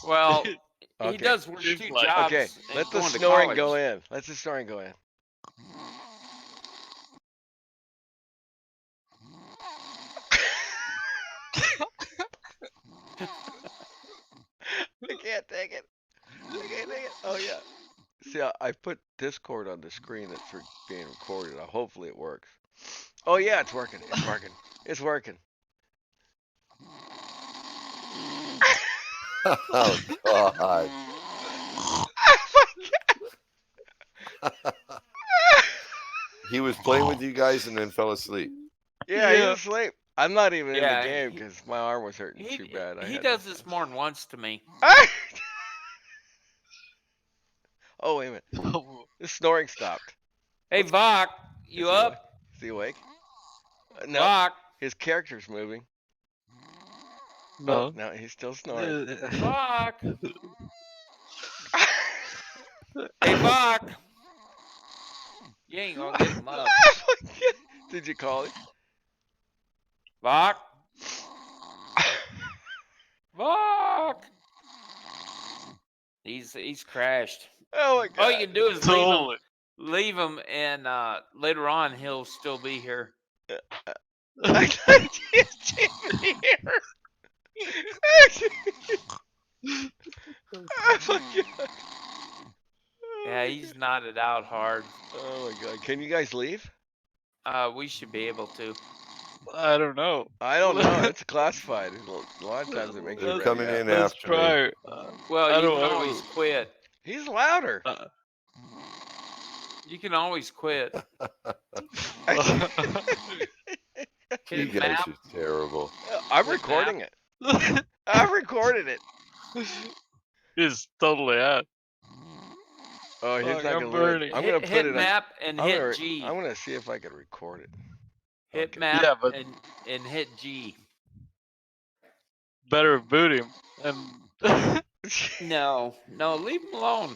Well, he Okay. does work Seems 2 like- jobs Okay, and let the going to snoring go college. in. Let the snoring go in. I can't take it. I can't take it. Oh yeah. See, I put Discord on the screen that's being recorded. Hopefully it works. Oh yeah, it's working. It's working. It's working. Oh God. He was playing with you guys and then fell asleep. Yeah, he's asleep. I'm not even in the Yeah, game because my arm was hurting too bad. he does this more than once to me. Oh wait a minute. The snoring stopped. Hey, Vok, you Is he up? awake? Is he awake? No, Vok, his character's moving. No. Oh, no, he's still snoring. Vok. Hey, Vok. You ain't gonna get him up. Did you call him? Vok. Vok. He's crashed. Oh my god. All you can do is Totally. leave him, and later on he'll still be here. I can't here. Oh my god. Yeah, he's knotted out hard. Oh my god. Can you guys leave? We should be able to. I don't know. I don't know. It's classified. A lot of times it makes you They're ready coming out. in Let's after me. try. Well, I you don't can know. always quit. He's louder. You can always quit. You Hit guys map. are terrible. I'm Hit recording it. I've recorded it. He's totally out. Oh, he's Fuck, not I'm gonna burning. I'm gonna put hit it on. map and hit G. I'm gonna see if I can record it. Hit Okay. map Yeah, but- and hit G. Better boot him. And No, leave him alone.